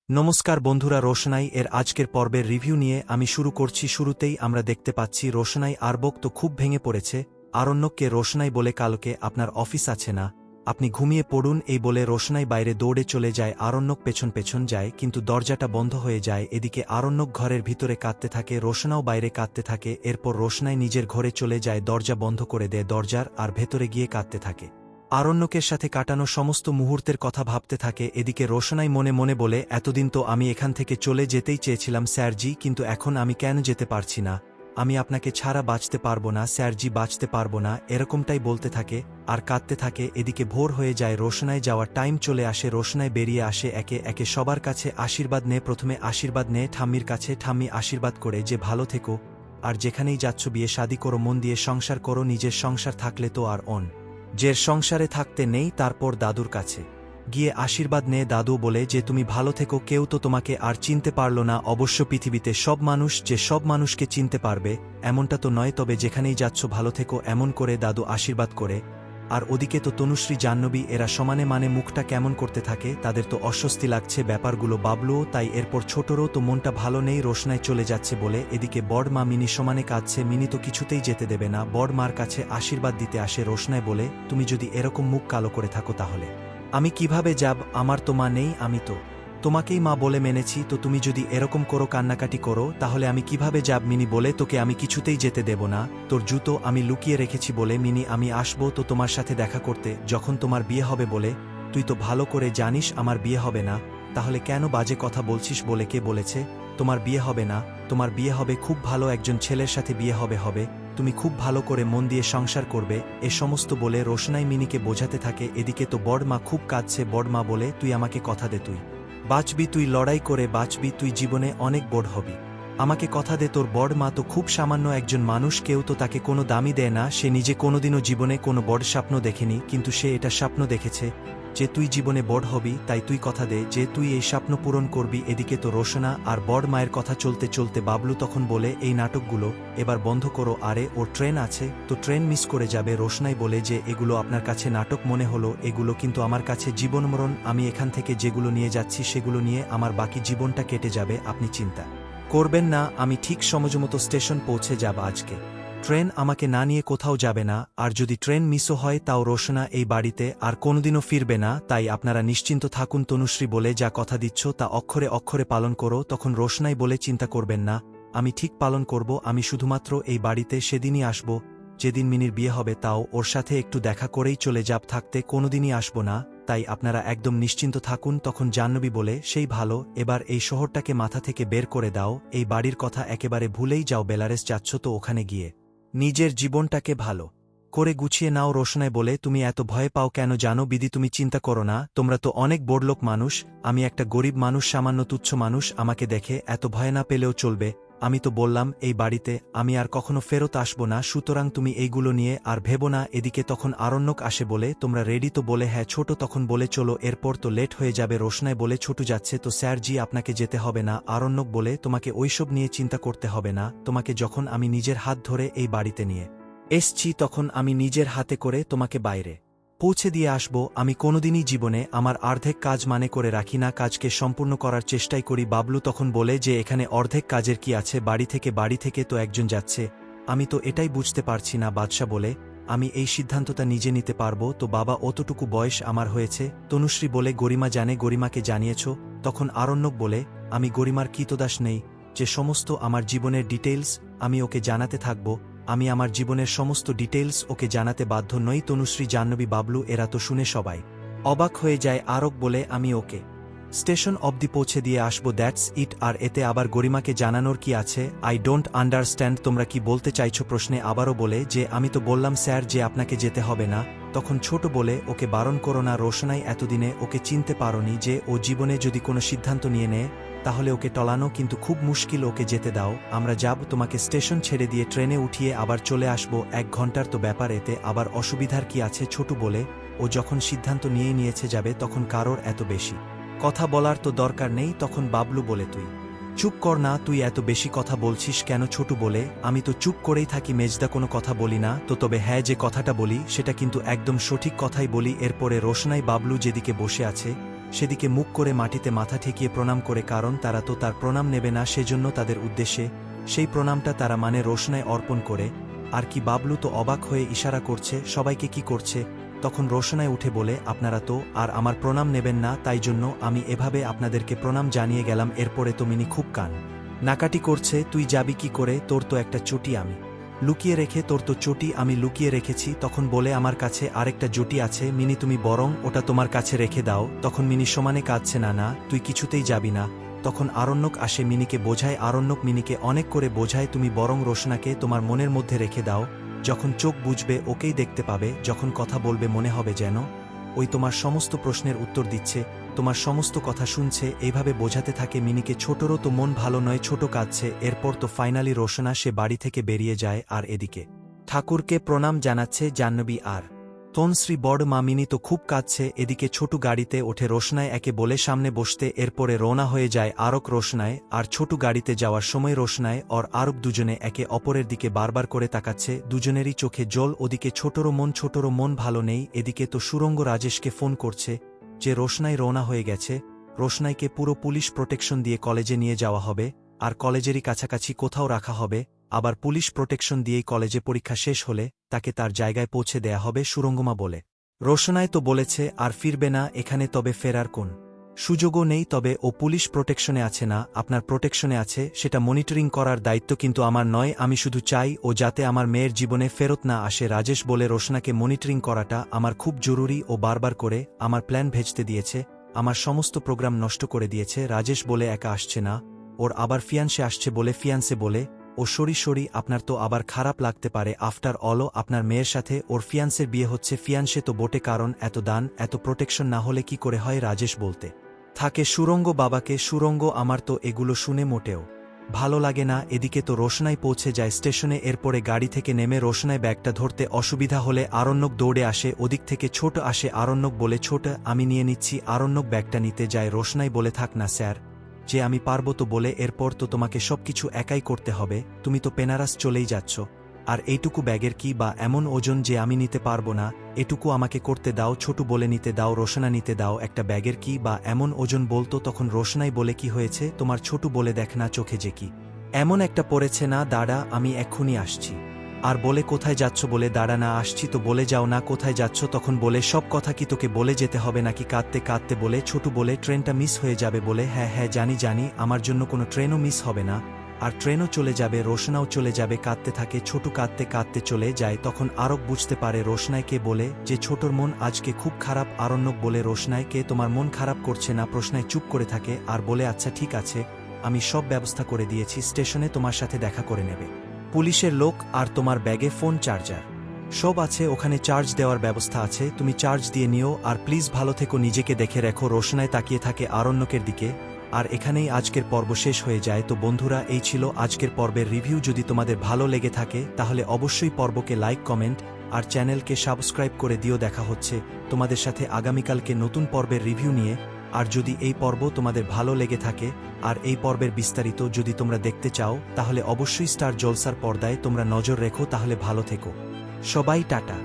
নমস্কার বন্ধুরা, রোশনাই এর আজকের পর্বের রিভিউ নিয়ে আমি শুরু করছি। শুরুতেই আমরা দেখতে পাচ্ছি রোশনাই আরবক তো খুব ভেঙে পড়েছে। আরণ্যককে রোশনাই বলে, কালকে আপনার অফিস আছে না, আপনি ঘুমিয়ে পড়ুন। এই বলে রোশনাই বাইরে দৌড়ে চলে যায়। আরণ্যক পেছন পেছন যায়, কিন্তু দরজাটা বন্ধ হয়ে যায়। এদিকে আরণ্যক ঘরের ভিতরে কাঁদতে থাকে, রোশনাও বাইরে কাঁদতে থাকে। এরপর রোশনাই নিজের ঘরে চলে যায়, দরজা বন্ধ করে দেয় দরজার, আর ভেতরে গিয়ে কাঁদতে থাকে। আরণ্যকের সাথে কাটানো সমস্ত মুহূর্তের কথা ভাবতে থাকে। এদিকে রোশনাই মনে মনে বলে, এতদিন তো আমি এখান থেকে চলে যেতেই চেয়েছিলাম স্যারজি, কিন্তু এখন আমি কেন যেতে পারছি না? আমি আপনাকে ছাড়া বাঁচতে পারবো না স্যারজি, বাঁচতে পারবো না, এরকমটাই বলতে থাকে আর কাঁদতে থাকে। এদিকে ভোর হয়ে যায়, রোশনাই যাওয়ার টাইম চলে আসে। রোশনাই বেরিয়ে আসে, একে একে সবার কাছে আশীর্বাদ নেয়। প্রথমে আশীর্বাদ নেয় ঠাম্মির কাছে। ঠাম্মি আশীর্বাদ করে যে ভালো থেকো, আর যেখানেই যাচ্ছ বিয়ে শাদী করো, মন দিয়ে সংসার করো, নিজের সংসার থাকলে তো আর যের সংসারে থাকতে নেই। তারপর দাদুর কাছে গিয়ে আশীর্বাদ নেয়। দাদু বলে যে তুমি ভালো থেকো, কেউ তো তোমাকে আর চিনতে পারল না। অবশ্য পৃথিবীতে সব মানুষ যে সব মানুষকে চিনতে পারবে এমনটা তো নয়, তবে যেখানেই যাচ্ছ ভালো থেকো, এমন করে দাদু আশীর্বাদ করে। আর ওদিকে তো তনুশ্রী, জাহ্নবী এরা সমানে মানে মুখটা কেমন করতে থাকে, তাদের তো অস্বস্তি লাগছে ব্যাপারগুলো। বাবলুও তাই। এরপর ছোটরও তো মনটা ভালো নেই রোশনাই চলে যাচ্ছে বলে। এদিকে বড় মা মিনি সমানে কাঁদছে, মিনি তো কিছুতেই যেতে দেবে না। বড় মার কাছে আশীর্বাদ দিতে আসে রোশনাই বলে, তুমি যদি এরকম মুখ কালো করে থাকো তাহলে আমি কিভাবে যাব? আমার তো মা নেই, আমি তো তোমাকেই মা বলে মেনেছি, তো তুমি যদি এরকম করো, কান্নাকাটি করো, তাহলে আমি কিভাবে যাব? মিনি বলে, তোকে আমি কিছুতেই যেতে দেব না। তোর জুতো আমি লুকিয়ে রেখেছি বলে। মিনি, আমি আসবো তো তোমার সাথে দেখা করতে যখন তোমার বিয়ে হবে বলে। তুই তো ভালো করে জানিস আমার বিয়ে হবে না, তাহলে কেন বাজে কথা বলছিস? বলে, কে বলেছে তোমার বিয়ে হবে না? তোমার বিয়ে হবে, খুব ভালো একজন ছেলের সাথে বিয়ে হবে, তুমি খুব ভালো করে মন দিয়ে সংসার করবে। এ সমস্ত বলে রোশনাই মিনিকে বোঝাতে থাকে। এদিকে তো বড় মা খুব কাঁদছে। বড় মা বলে, তুই আমাকে কথা দে, তুই বাঁচবি, তুই লড়াই করে বাঁচবি, তুই জীবনে অনেক বড় হবি, আমাকে কথা দে। তোর বড় মা তো খুব সামান্য একজন মানুষ, কেউ তো তাকে কোনো দামই দেয় না। সে নিজে কোনোদিনও জীবনে কোনো বড় স্বপ্ন দেখেনি, কিন্তু সে এটা স্বপ্ন দেখেছে যে তুই জীবনে বড় হবি। তাই তুই কথা দে যে তুই এই স্বপ্ন পূরণ করবি। এদিকে তো রোশনা আর বড় মায়ের কথা চলতে চলতে বাবলু তখন বলে, এই নাটকগুলো এবার বন্ধ করো। আরে ওর ট্রেন আছে, তো ট্রেন মিস করে যাবে। রোশনাই বলে যে এগুলো আপনার কাছে নাটক মনে হলো, এগুলো কিন্তু আমার কাছে জীবনমরণ। আমি এখান থেকে যেগুলো নিয়ে যাচ্ছি সেগুলো নিয়ে আমার বাকি জীবনটা কেটে যাবে, আপনি চিন্তা করবেন না। আমি ঠিক সময়মতো স্টেশন পৌঁছে যাব আজকে। ট্রেন আমাকে না নিয়ে কোথাও যাবে না, আর যদি ট্রেন মিসও হয় তাও রোশনা এই বাড়িতে আর কোনোদিনও ফিরবে না। তাই আপনারা নিশ্চিন্ত থাকুন। তনুশ্রী বলে, যা কথা দিচ্ছ তা অক্ষরে অক্ষরে পালন করো। তখন রোশনাই বলে, চিন্তা করবেন না, আমি ঠিক পালন করব। আমি শুধুমাত্র এই বাড়িতে সেদিনই আসব যেদিন মিনির বিয়ে হবে, তাও ওর সাথে একটু দেখা করেই চলে যাব, থাকতে কোনোদিনই আসব না। তাই আপনারা একদম নিশ্চিন্ত থাকুন। তখন জাহ্নবী বলে, সেই ভালো, এবার এই শহরটাকে মাথা থেকে বের করে দাও, এই বাড়ির কথা একেবারে ভুলেই যাও। বেলারেস যাচ্ছ তো ওখানে গিয়ে নিজের জীবনটাকে ভালো করে গুছিয়ে নাও। রোশনাই বলে, তুমি এত ভয় পাও কেন? জানো বিধি, তুমি চিন্তা করো না, তোমরা তো অনেক বড়লোক মানুষ, আমি একটা গরিব মানুষ, সামান্য তুচ্ছ মানুষ, আমাকে দেখে এত ভয় না পেলেও চলবে। আমি তো বললাম এই বাড়িতে আমি আর কখনো ফেরত আসব না, সুতরাং তুমি এইগুলো নিয়ে আর ভেবো না। এদিকে তখন আরণ্যক আসে বলে, তোমরা রেডি তো? বলে, হ্যাঁ। ছোট তখন বলে, চলো, এরপর তো লেট হয়ে যাবে। রোশনাই বলে, ছোট যাচ্ছে তো স্যারজি, আপনাকে যেতে হবে না। আরণ্যক বলে, তোমাকে ওইসব নিয়ে চিন্তা করতে হবে না, তোমাকে যখন আমি নিজের হাত ধরে এই বাড়িতে নিয়ে এসছি তখন আমি নিজের হাতে করে তোমাকে বাইরে পৌঁছে দিয়ে আসব। আমি কোনোদিনই জীবনে আমার অর্ধেক কাজ মানে করে রাখি না, কাজকে সম্পূর্ণ করার চেষ্টাই করি। বাবলু তখন বলে যে এখানে অর্ধেক কাজের কি আছে, বাড়ি থেকে তো একজন যাচ্ছে, আমি তো এটাই বুঝতে পারছি না। বাদশা বলে, আমি এই সিদ্ধান্তটা নিজে নিতে পারবো তো বাবা, অতটুকু বয়স আমার হয়েছে। তনুশ্রী বলে, গরিমা জানে, গরিমাকে জানিয়েছ? তখন আরণ্যক বলে, আমি গরিমার কৃতদাস নেই, যে সমস্ত আমার জীবনের ডিটেইলস আমি ওকে জানাতে থাকব, আমি আমার জীবনের সমস্ত ডিটেইলস ওকে জানাতে বাধ্য নই। তনুশ্রী, জাহ্নবী, বাবলু এরা তো শুনে সবাই অবাক হয়ে যায়। আরক বলে, আমি ওকে স্টেশন অবধি পৌঁছে দিয়ে আসবো, দ্যাটস ইট, আর এতে আবার গরিমাকে জানানোর কি আছে? আই ডোন্ট আন্ডারস্ট্যান্ড, তোমরা কি বলতে চাইছো? প্রশ্নে আবারও বলে যে আমি তো বললাম স্যার যে আপনাকে যেতে হবে না। তখন ছোট বলে, ওকে বারণ করো না। রোশনাই, এতদিনে ওকে চিনতে পারোনি, যে ও জীবনে যদি কোনো সিদ্ধান্ত নিয়ে নেয় তাহলে ওকে টলানো কিন্তু খুব মুশকিল, ওকে যেতে দাও, আমরা যাব, তোমাকে স্টেশন ছেড়ে দিয়ে ট্রেনে উঠিয়ে আবার চলে আসব, 1 ঘন্টার তো ব্যাপার, এতে আবার অসুবিধার কি আছে? ছোট বলে, ও যখন সিদ্ধান্ত নিয়েছে যাবে, তখন কারোর এত বেশি কথা বলার তো দরকার নেই। তখন বাবলু বলে, তুই চুপ কর না, তুই এত বেশি কথা বলছিস কেন? ছোট বলে, আমি তো চুপ করেই থাকি মেজদা, কোনো কথা বলি না তো, তবে হ্যাঁ, যে কথাটা বলি সেটা কিন্তু একদম সঠিক কথাই বলি। এরপরে রোশনাই বাবলু যেদিকে বসে আছে সেদিকে মুখ করে মাটিতে মাথা ঠেকিয়ে প্রণাম করে, কারণ তারা তো তার প্রণাম নেবে না, সেজন্য তাদের উদ্দেশ্যে সেই প্রণামটা তারা মানে রোশনায় অর্পণ করে। আর কি বাবলু তো অবাক হয়ে ইশারা করছে সবাইকে কি করছে। তখন রোশনায় উঠে বলে, আপনারা তো আর আমার প্রণাম নেবেন না, তাই জন্য আমি এভাবে আপনাদেরকে প্রণাম জানিয়ে গেলাম। এরপরে তো মিনি খুব কান নাকাটি করছে, তুই যাবি কি করে, তোর তো একটা চটি আমি লুকিয়ে রেখে, তোর তো চটি আমি লুকিয়ে রেখেছি। তখন বলে, আমার কাছে আরেকটা জটি আছে মিনি, তুমি বরং ওটা তোমার কাছে রেখে দাও। তখন মিনি সমানে কাঁদছে, না না তুই কিছুতেই যাবি না। তখন আরণ্যক আসে, মিনিকে বোঝায়, আরণ্যক মিনিকে অনেক করে বোঝায়, তুমি বরং রোশনাকে তোমার মনের মধ্যে রেখে দাও। যখন চোখ বুঝবে ওকেই দেখতে পাবে, যখন কথা বলবে মনে হবে যেন ওই তোমার সমস্ত প্রশ্নের উত্তর দিচ্ছে, তোমার সমস্ত কথা শুনছে। এইভাবে বোঝাতে থাকে মিনিকে। ছোটরও তো মন ভালো নয়, ছোট কাঁদছে। এরপর তো ফাইনালি রোশনা সে বাড়ি থেকে বেরিয়ে যায়। আর এদিকে ঠাকুরকে প্রণাম জানাচ্ছে জাহ্নবী আর তনশ্রী। বড় মা মিনি তো খুব কাঁদছে। এদিকে ছোটু গাড়িতে ওঠে রোশনায় একে বলে সামনে বসতে। এরপরে রওনা হয়ে যায় আরক রোশনায়। আর ছোটু গাড়িতে যাওয়ার সময় রোশনায় আর আরক দুজনে একে অপরের দিকে বারবার করে তাকাচ্ছে, দুজনেরই চোখে জল। ওদিকে ছোটরও মন ভালো নেই। এদিকে তো সুরঙ্গ রাজেশকে ফোন করছে যে রোশনাই রওনা হয়ে গেছে। রোশনাইকে পুরো পুলিশ প্রোটেকশন দিয়ে কলেজে নিয়ে যাওয়া হবে, আর কলেজেরই কাছাকাছি কোথাও রাখা হবে। আবার পুলিশ প্রোটেকশন দিয়েই কলেজে পরীক্ষা শেষ হলে তাকে তার জায়গায় পৌঁছে দেয়া হবে। সুরঙ্গমা বলে, রোশনাই তো বলেছে আর ফিরবে না এখানে, তবে ফেরার কোন সুযোগও নেই। তবে ও পুলিশ প্রোটেকশনে আছে না, আপনার প্রোটেকশনে আছে, সেটা মনিটরিং করার দায়িত্ব কিন্তু আমার নয়। আমি শুধু চাই ও যাতে আমার মেয়ের জীবনে ফেরত না আসে। রাজেশ বলে, রোশনাকে মনিটরিং করাটা আমার খুব জরুরি। ও বারবার করে আমার প্ল্যান ভেস্তে দিয়েছে, আমার সমস্ত প্রোগ্রাম নষ্ট করে দিয়েছে। রাজেশ বলে, একা আসছে না, ওর আবার ফিয়ান্সে আসছে বলে। ফিয়ান্সে বলে, ও সরি আপনার তো আবার খারাপ লাগতে পারে, আফটার অলও আপনার মেয়ের সাথে ওর ফিয়ান্সের বিয়ে হচ্ছে। ফিয়ান্সে তো বটে, কারণ এত দান এত প্রোটেকশন না হলে কি করে হয়। রাজেশ বলতে থাকে সুরঙ্গ বাবাকে, সুরঙ্গ আমার তো এগুলো শুনে মোটেও ভালো লাগে না। এদিকে তো রোশনাই পৌঁছে যায় স্টেশনে। এরপরে গাড়ি থেকে নেমে রোশনায় ব্যাগটা ধরতে অসুবিধা হলে আরণ্যক দৌড়ে আসে। ওদিক থেকে ছোট আসে, আরণ্যক বলে, ছোট আমি নিয়ে নিচ্ছি। আরণ্যক ব্যাগটা নিতে যায়, রোশনাই বলে, থাক না স্যার, যে আমি পারবো তো বলে। এরপর তো তোমাকে সবকিছু একাই করতে হবে, তুমি তো বেনারস চলেই যাচ্ছ। আর এইটুকু ব্যাগের কি বা এমন ওজন যে আমি নিতে পারবো না, এটুকু আমাকে করতে দাও। ছোটু বলে, নিতে দাও রোশনা, নিতে দাও। একটা ব্যাগের কি বা এমন ওজন বলতো। তখন রোশনাই বলে, কি হয়েছে তোমার। ছোটু বলে, দেখ না চোখে যে কি এমন একটা পড়েছে না, দাঁড়া আমি এক্ষুনি আসছি। আর বলে, কোথায় যাচ্ছ বলে, দাঁড়া না আসছি তো, বলে যাও না কোথায় যাচ্ছ। তখন বলে, সব কথা কি তোকে বলে যেতে হবে নাকি। কাঁদতে কাঁদতে বলে, ছোটু বলে, ট্রেনটা মিস হয়ে যাবে বলে। হ্যাঁ হ্যাঁ জানি, আমার জন্য কোনো ট্রেনও মিস হবে না, আর ট্রেনও চলে যাবে, রোশনাও চলে যাবে। কাঁদতে থাকে ছোটু, কাঁদতে কাঁদতে চলে যায়। তখন আরক বুঝতে পারে রোশনাইকে বলে যে ছোটর মন আজকে খুব খারাপ। আরণ্যক বলে, রোশনাইকে তোমার মন খারাপ করছে না। প্রশ্নায় চুপ করে থাকে আর বলে, আচ্ছা ঠিক আছে, আমি সব ব্যবস্থা করে দিয়েছি, স্টেশনে তোমার সাথে দেখা করে নেবে পুলিশের লোক। আর তোমার ব্যাগে ফোন চার্জার সব আছে, ওখানে চার্জ দেওয়ার ব্যবস্থা আছে, তুমি চার্জ দিয়ে নিও। আর প্লিজ ভালো থেকো, নিজেকে দেখে রেখো। রোশনায় তাকিয়ে থাকে আরণ্যকের দিকে। আর এখানেই আজকের পর্ব শেষ হয়ে যায়। তো বন্ধুরা, এই ছিল আজকের পর্বের রিভিউ। যদি তোমাদের ভালো লেগে থাকে তাহলে অবশ্যই পর্বকে লাইক, কমেন্ট আর চ্যানেলকে সাবস্ক্রাইব করে দিও। দেখা হচ্ছে তোমাদের সাথে আগামীকালকে নতুন পর্বের রিভিউ নিয়ে। আর যদি এই পর্ব তোমাদের ভালো লেগে থাকে আর এই পর্বের বিস্তারিত যদি তোমরা দেখতে চাও, তাহলে অবশ্যই স্টার জলসার পর্দায় তোমরা নজর রেখো। তাহলে ভালো থেকো সবাই, টাটা।